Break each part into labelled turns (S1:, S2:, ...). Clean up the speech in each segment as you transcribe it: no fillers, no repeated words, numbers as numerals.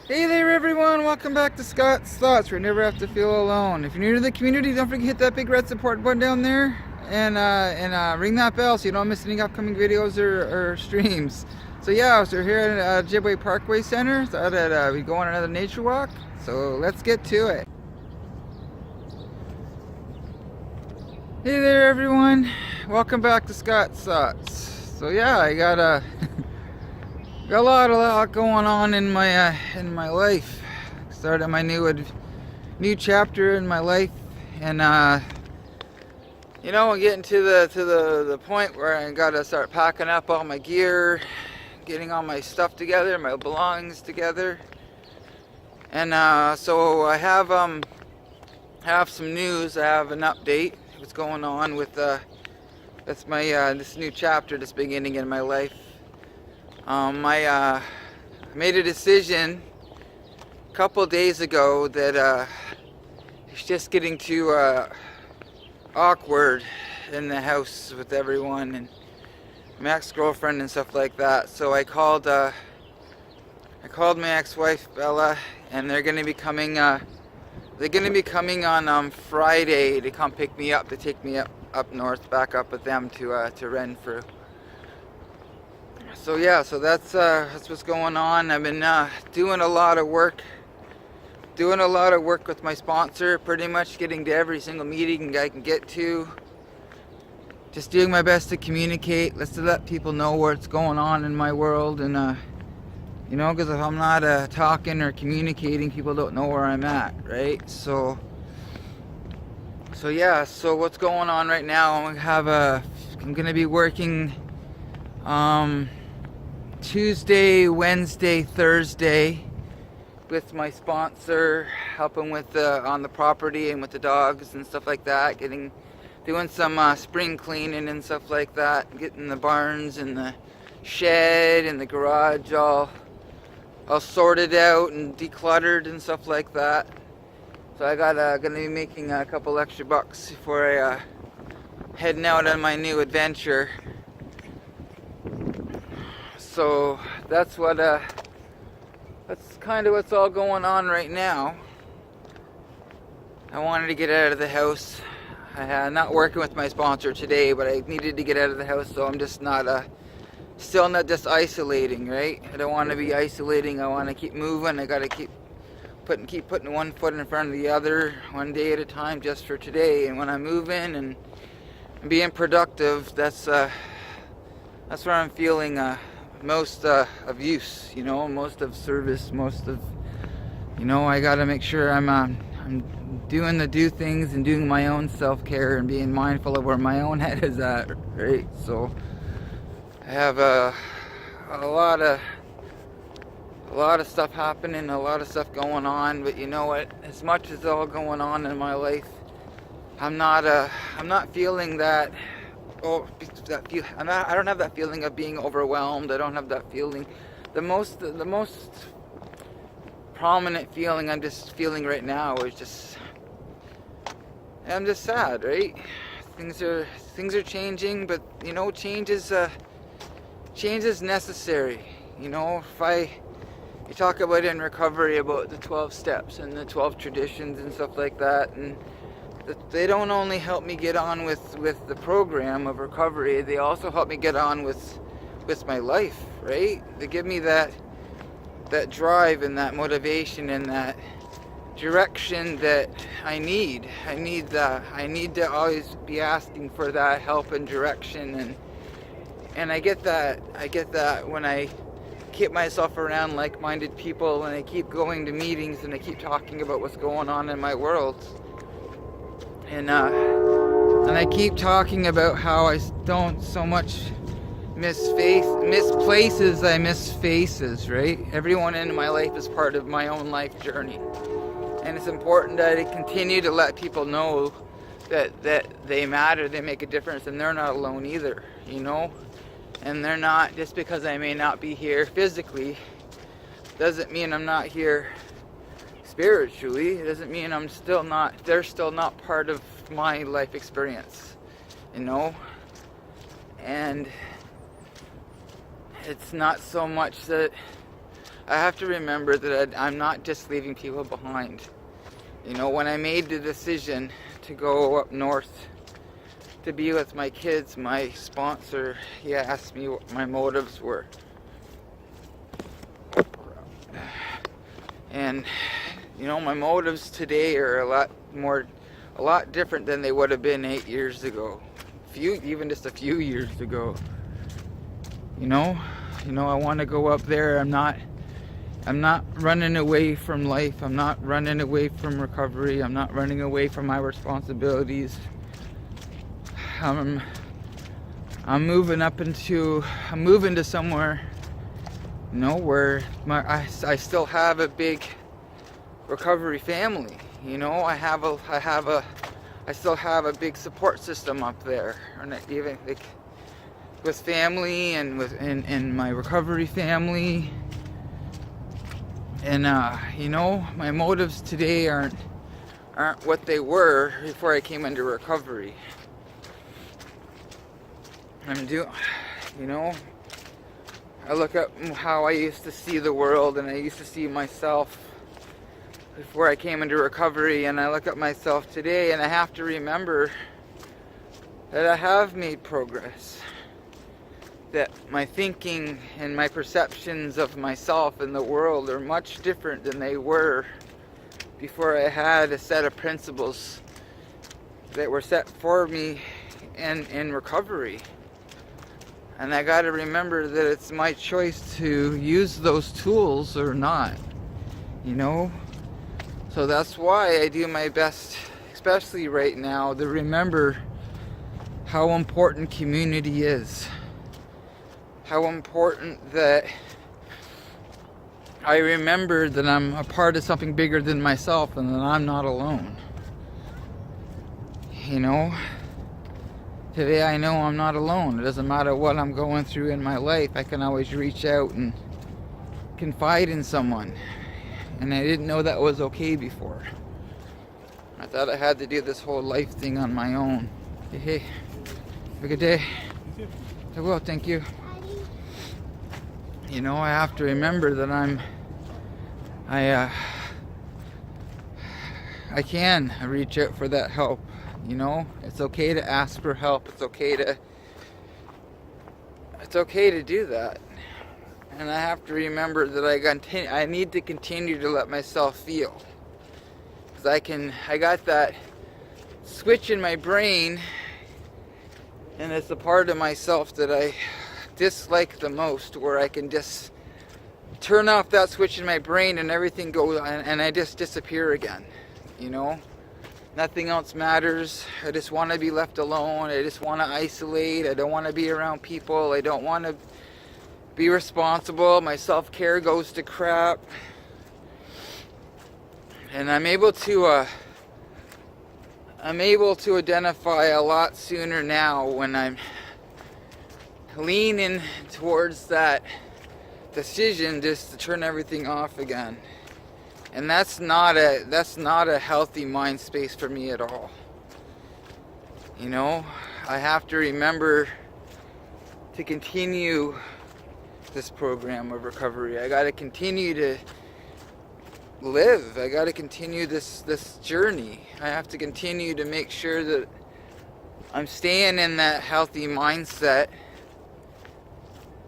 S1: Hey there everyone, welcome back to Scott's Thoughts, where you never have to feel alone. If you're new to the community, don't forget to hit that big red support button down there and ring that bell so you don't miss any upcoming videos or streams. So yeah, so we're here at Ojibway Parkway Center. Thought that we'd go on another nature walk, so let's get to it. Hey there everyone, welcome back to Scott's Thoughts. So yeah, I got got a lot going on in my life. Started my new chapter in my life, and you know, getting to the point where I gotta start packing up all my gear, getting all my stuff together, my belongings together, and so I have some news. I have an update. What's going on with that's my this new chapter that's beginning in my life. I made a decision a couple days ago that it's just getting too awkward in the house with everyone and my ex-girlfriend and stuff like that. So I called my ex-wife Bella, and they're gonna be coming. They're gonna be coming on Friday to come pick me up, to take me up north, back up with them to Renfrew. So yeah, so that's what's going on. I've been doing a lot of work with my sponsor, pretty much getting to every single meeting I can get to. Just doing my best to communicate, to let people know what's going on in my world, and you know, because if I'm not talking or communicating, people don't know where I'm at, right? So yeah, so what's going on right now? I'm gonna be working Tuesday, Wednesday, Thursday with my sponsor, helping with on the property and with the dogs and stuff like that, doing some spring cleaning and stuff like that, getting the barns and the shed and the garage all sorted out and decluttered and stuff like that. So I gonna be making a couple extra bucks before I heading out on my new adventure. So that's kind of what's all going on right now. I wanted to get out of the house. I'm not working with my sponsor today, but I needed to get out of the house, so I'm just still not just isolating, right? I don't want to be isolating. I want to keep moving. I gotta keep putting one foot in front of the other, one day at a time, just for today. And when I'm moving and being productive, that's where I'm feeling most of use, you know, most of service, most of, you know, I gotta make sure I'm doing things and doing my own self-care and being mindful of where my own head is at, right? So I have a lot of stuff happening, a lot of stuff going on, but you know what, as much as all going on in my life, I'm not feeling that. I don't have that feeling of being overwhelmed. I don't have that feeling. The most prominent feeling I'm just feeling right now is I'm just sad, right? Things are changing, but you know, change is necessary. You know, you talk about in recovery about the 12 steps and the 12 traditions and stuff like that, and they don't only help me get on with the program of recovery, they also help me get on with my life, right? They give me that drive and that motivation and that direction that I need. I need to always be asking for that help and direction, and I get that when I keep myself around like-minded people, and I keep going to meetings, and I keep talking about what's going on in my world. And I keep talking about how I don't so much miss places, I miss faces, right? Everyone in my life is part of my own life journey. And it's important that I continue to let people know that they matter, they make a difference, and they're not alone either, you know? And they're not, just because I may not be here physically, doesn't mean I'm not here spiritually. It doesn't mean they're still not part of my life experience, you know? And it's not so much that I have to remember that I'm not just leaving people behind. You know, when I made the decision to go up north to be with my kids, my sponsor, he asked me what my motives were. And, you know, my motives today are a lot different than they would have been 8 years ago. Even just a few years ago. You know, I want to go up there. I'm not running away from life. I'm not running away from recovery. I'm not running away from my responsibilities. I'm moving to somewhere, you know, where I still have a big recovery family. You know, I still have a big support system up there, and even like with family and in my recovery family. And you know, my motives today aren't what they were before I came into recovery. You know, I look at how I used to see the world and I used to see myself before I came into recovery, and I look at myself today and I have to remember that I have made progress. That my thinking and my perceptions of myself and the world are much different than they were before I had a set of principles that were set for me in recovery. And I got to remember that it's my choice to use those tools or not, you know? So that's why I do my best, especially right now, to remember how important community is. How important that I remember that I'm a part of something bigger than myself and that I'm not alone. You know? Today I know I'm not alone. It doesn't matter what I'm going through in my life. I can always reach out and confide in someone. And I didn't know that was okay before. I thought I had to do this whole life thing on my own. Hey, have a good day. I will, thank you. You know, I have to remember that I can reach out for that help. You know, it's okay to ask for help. It's okay to do that. And I have to remember that I need to continue to let myself feel. Because I got that switch in my brain, and it's a part of myself that I dislike the most, where I can just turn off that switch in my brain and everything goes, and I just disappear again. You know? Nothing else matters. I just want to be left alone. I just want to isolate. I don't want to be around people. I don't want to be responsible. My self-care goes to crap. And I'm able to identify a lot sooner now when I'm leaning towards that decision just to turn everything off again. And that's not a healthy mind space for me at all. You know, I have to remember to continue this program of recovery. I got to continue to live. I got to continue this journey. I have to continue to make sure that I'm staying in that healthy mindset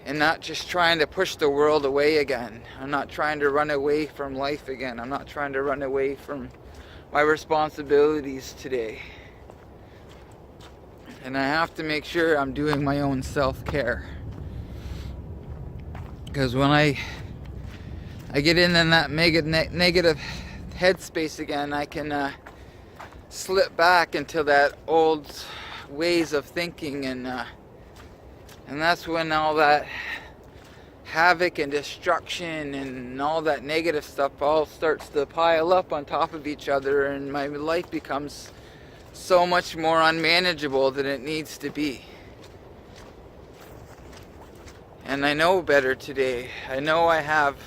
S1: and not just trying to push the world away again. I'm not trying to run away from life again. I'm not trying to run away from my responsibilities today. And I have to make sure I'm doing my own self-care. Because when I get in that negative headspace again, I can slip back into that old ways of thinking, and that's when all that havoc and destruction and all that negative stuff all starts to pile up on top of each other, and my life becomes so much more unmanageable than it needs to be. And I know better today. I know I have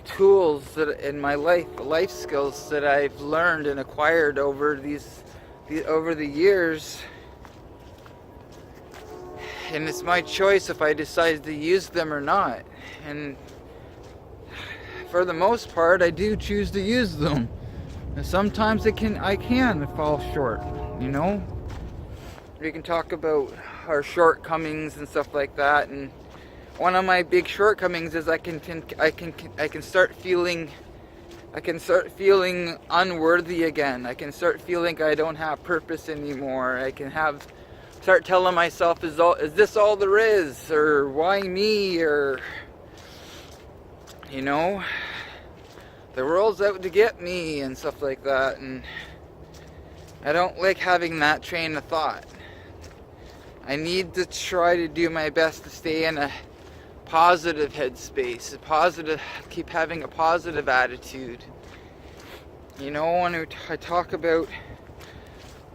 S1: tools that in my life skills that I've learned and acquired over the years. And it's my choice if I decide to use them or not. And for the most part, I do choose to use them. And sometimes I can fall short, you know? We can talk about our shortcomings and stuff like that, and one of my big shortcomings is I can start feeling unworthy again. I can start feeling I don't have purpose anymore. I can start telling myself, is this all there is? Or why me? Or, you know, the world's out to get me and stuff like that. And I don't like having that train of thought. I need to try to do my best to stay in a positive headspace, keep having a positive attitude. You know, when I talk about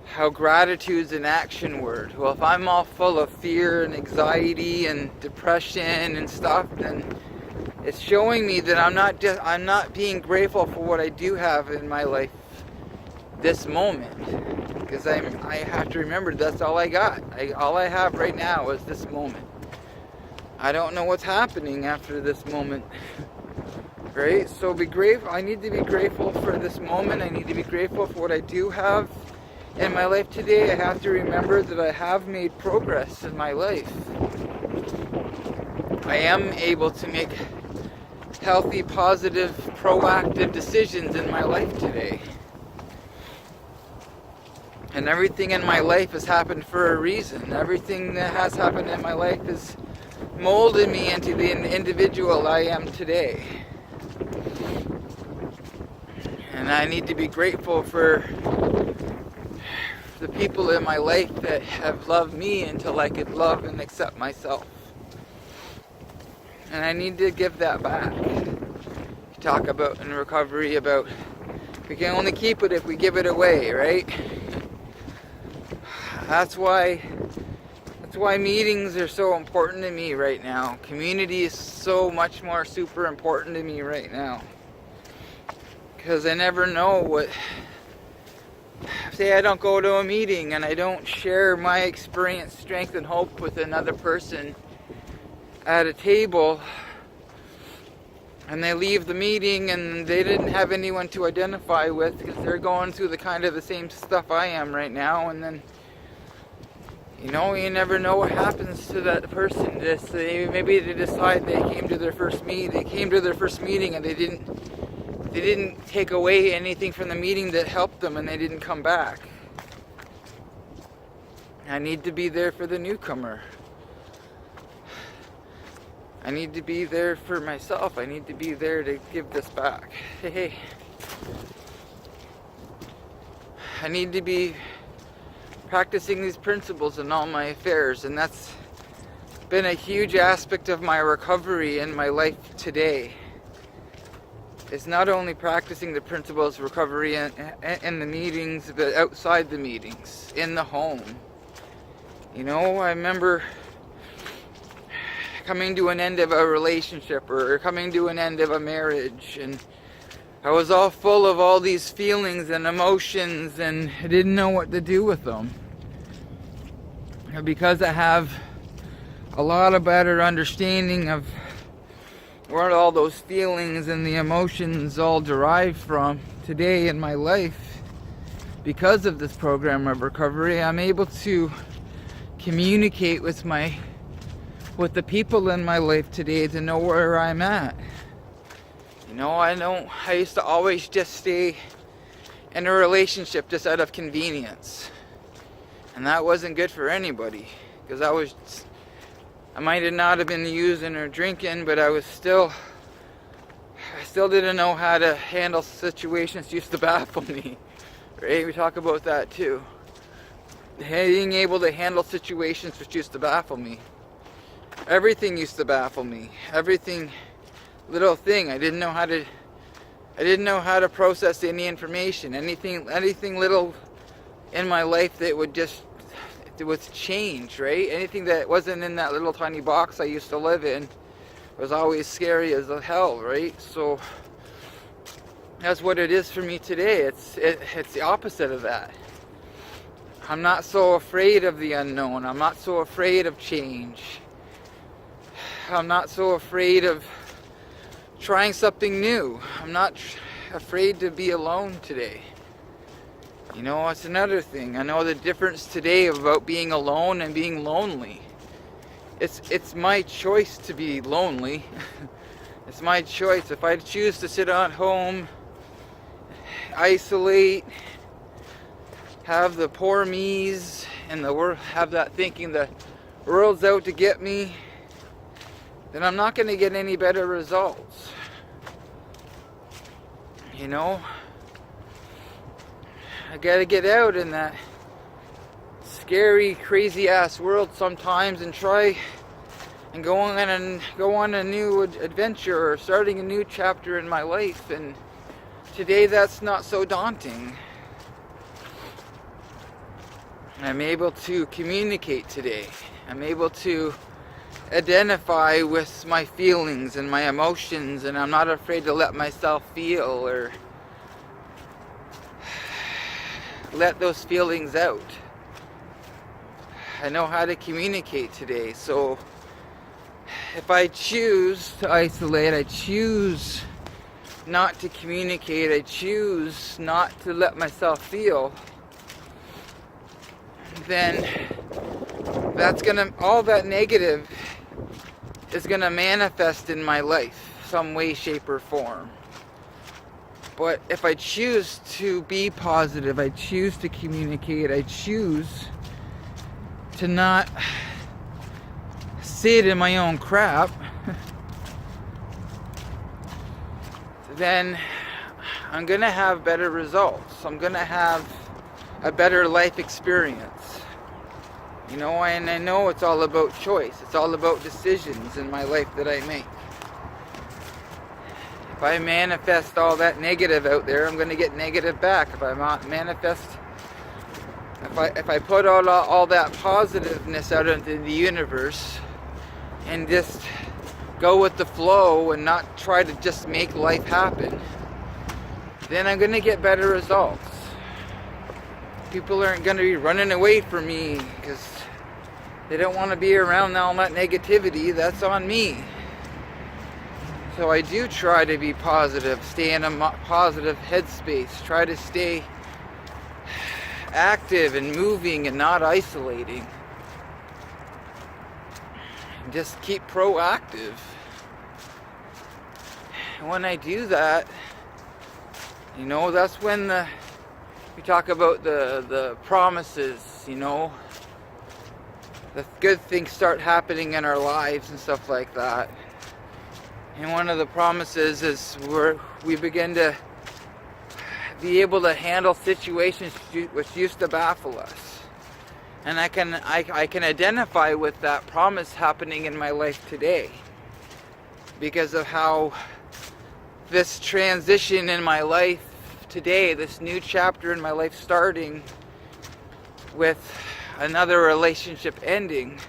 S1: how gratitude's an action word. Well, if I'm all full of fear and anxiety and depression and stuff, then it's showing me that I'm not being grateful for what I do have in my life this moment. Because I have to remember that's all I got. All I have right now is this moment. I don't know what's happening after this moment. Right? So be grateful. I need to be grateful for this moment. I need to be grateful for what I do have in my life today. I have to remember that I have made progress in my life. I am able to make healthy, positive, proactive decisions in my life today. And everything in my life has happened for a reason. Everything that has happened in my life has molded me into the individual I am today. And I need to be grateful for the people in my life that have loved me until I could love and accept myself. And I need to give that back. You talk about in recovery about we can only keep it if we give it away, right? That's why meetings are so important to me right now. Community is so much more super important to me right now. Because I never know what... Say I don't go to a meeting and I don't share my experience, strength, and hope with another person at a table, and they leave the meeting and they didn't have anyone to identify with because they're going through the same stuff I am right now, and then you know, you never know what happens to that person. Maybe they decide they came to their first meeting and they didn't take away anything from the meeting that helped them, and they didn't come back. I need to be there for the newcomer. I need to be there for myself. I need to be there to give this back. Hey. I need to be practicing these principles in all my affairs, and that's been a huge aspect of my recovery in my life today. It's not only practicing the principles of recovery in the meetings, but outside the meetings, in the home. You know, I remember coming to an end of a relationship or coming to an end of a marriage, and I was all full of all these feelings and emotions, and I didn't know what to do with them. Because I have a lot of better understanding of where all those feelings and the emotions all derive from today in my life, because of this program of recovery, I'm able to communicate with the people in my life today to know where I'm at. You know, I used to always just stay in a relationship just out of convenience. And that wasn't good for anybody. Because I might have not have been using or drinking, but I still didn't know how to handle situations that used to baffle me. Right? We talk about that too. Being able to handle situations which used to baffle me. Everything used to baffle me. Everything, little thing. I didn't know how to process any information. Anything little in my life that would change, right? Anything that wasn't in that little tiny box I used to live in was always scary as hell, right? So that's what it is for me today. It's the opposite of that. I'm not so afraid of the unknown. I'm not so afraid of change. I'm not so afraid of trying something new. I'm not afraid to be alone today. You know, that's another thing. I know the difference today about being alone and being lonely. It's my choice to be lonely. It's my choice. If I choose to sit at home, isolate, have the poor me's and the world, have that thinking the world's out to get me, then I'm not going to get any better results. You know, I got to get out in that scary, crazy ass world sometimes and try and go on a new adventure or starting a new chapter in my life. And today that's not so daunting. I'm able to communicate today. I'm able to identify with my feelings and my emotions, and I'm not afraid to let myself feel or let those feelings out. I know how to communicate today, so if I choose to isolate, I choose not to communicate, I choose not to let myself feel, then all that negative is gonna manifest in my life, some way, shape, or form. But if I choose to be positive, I choose to communicate, I choose to not sit in my own crap, then I'm gonna have better results. I'm gonna have a better life experience. You know, and I know it's all about choice. It's all about decisions in my life that I make. If I manifest all that negative out there, I'm going to get negative back. If I manifest, if I put all that positiveness out into the universe and just go with the flow and not try to just make life happen, then I'm going to get better results. People aren't going to be running away from me because they don't want to be around all that negativity. That's on me. So I do try to be positive, stay in a positive headspace, try to stay active and moving and not isolating. Just keep proactive. And when I do that, you know, that's when we talk about the promises, you know, the good things start happening in our lives and stuff like that. And one of the promises is we begin to be able to handle situations which used to baffle us. And I can identify with that promise happening in my life today because of how this transition in my life today, this new chapter in my life starting with another relationship ending,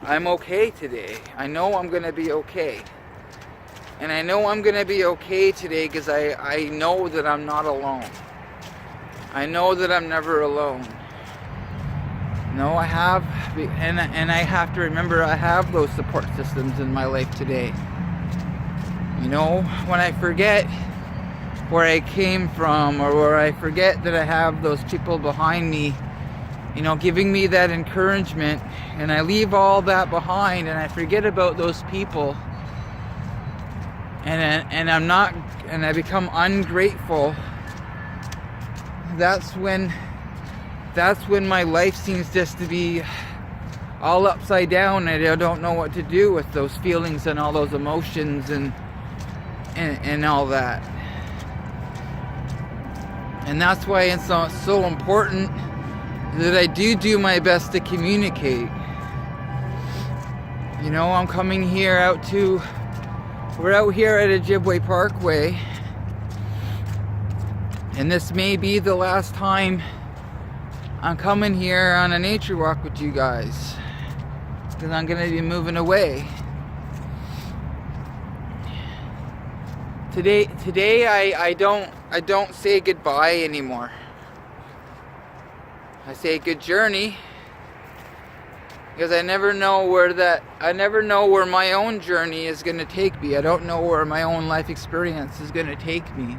S1: I'm okay today. I know I'm going to be okay. And I know I'm going to be okay today because I know that I'm not alone. I know that I'm never alone. No, I have, and I have to remember I have those support systems in my life today. You know, when I forget where I came from, or where I forget that I have those people behind me, you know, giving me that encouragement, and I leave all that behind and I forget about those people, and I become ungrateful, that's when my life seems just to be all upside down, and I don't know what to do with those feelings and all those emotions and all that. And that's why it's so important that I do my best to communicate. You know, I'm coming here we're out here at Ojibwe Parkway, and this may be the last time I'm coming here on a nature walk with you guys, because I'm going to be moving away. Today I don't say goodbye anymore. I say good journey. Because I never know where my own journey is going to take me. I don't know where my own life experience is going to take me.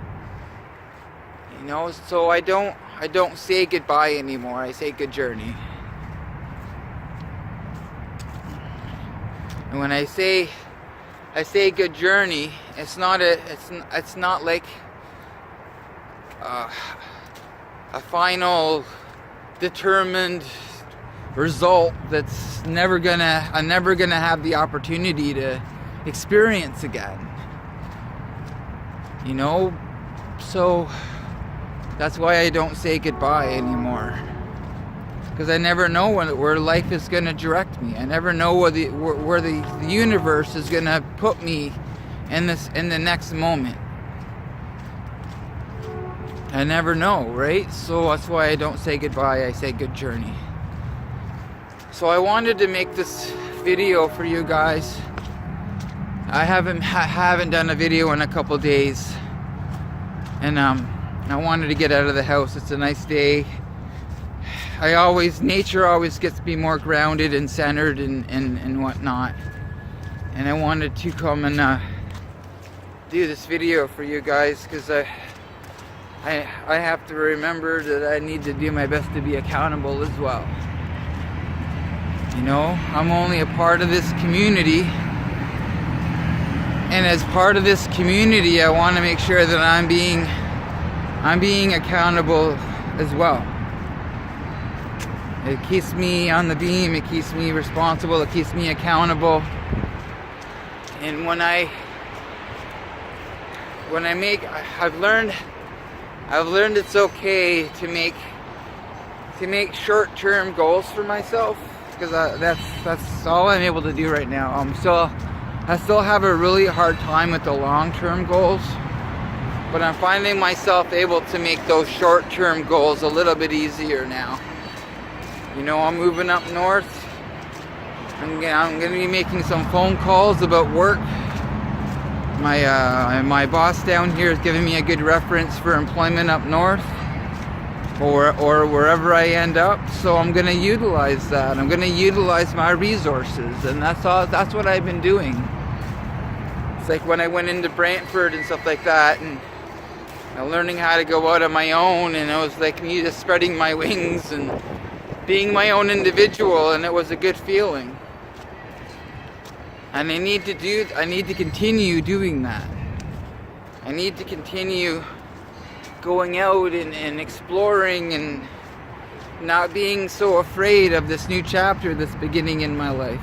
S1: You know, so I don't say goodbye anymore. I say good journey. And when I say good journey, it's not like a final determined result that's I'm never gonna have the opportunity to experience again. You know, so that's why I don't say goodbye anymore. Because I never know where life is gonna direct me. I never know where the universe is gonna put me in the next moment. I never know, right? So that's why I don't say goodbye. I say good journey. So I wanted to make this video for you guys. I haven't done a video in a couple days, and I wanted to get out of the house. It's a nice day. Nature always gets me more grounded and centered and whatnot. And I wanted to come and do this video for you guys, because I have to remember that I need to do my best to be accountable as well. You know, I'm only a part of this community, and as part of this community, I want to make sure that I'm being accountable as well. It keeps me on the beam, it keeps me responsible, it keeps me accountable. And I've learned it's okay to make short-term goals for myself, because that's all I'm able to do right now. I still have a really hard time with the long-term goals, but I'm finding myself able to make those short-term goals a little bit easier now. You know, I'm moving up north. I'm going to be making some phone calls about work. My boss down here is giving me a good reference for employment up north, or wherever I end up. So I'm going to utilize that. I'm going to utilize my resources, and that's what I've been doing. It's like when I went into Brantford and stuff like that, and learning how to go out on my own, and it was like me just spreading my wings and being my own individual, and it was a good feeling. And I need to continue doing that. I need to continue going out and exploring and not being so afraid of this new chapter that's beginning in my life.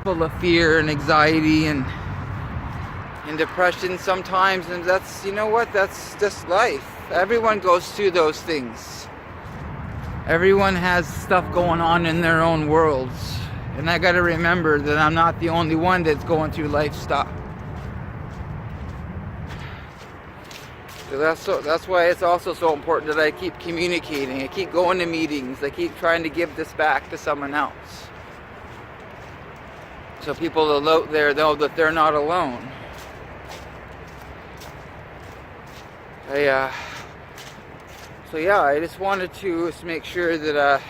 S1: Full of fear and anxiety and depression sometimes, and that's, you know what, that's just life. Everyone goes through those things. Everyone has stuff going on in their own worlds. And I gotta remember that I'm not the only one that's going through life stuff. So that's why it's also so important that I keep communicating. I keep going to meetings. I keep trying to give this back to someone else. So people out there know that they're not alone. So yeah, I just wanted to make sure that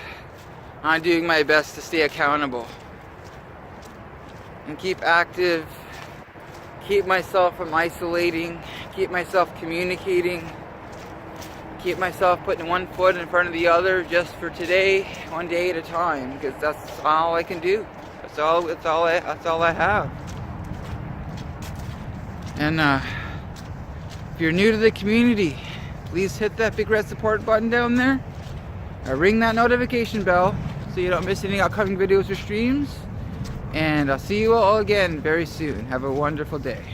S1: I'm doing my best to stay accountable and keep active, keep myself from isolating, keep myself communicating, keep myself putting one foot in front of the other just for today, one day at a time, because that's all I can do. That's all I have. And if you're new to the community, please hit that big red support button down there. Ring that notification bell so you don't miss any upcoming videos or streams. And I'll see you all again very soon. Have a wonderful day.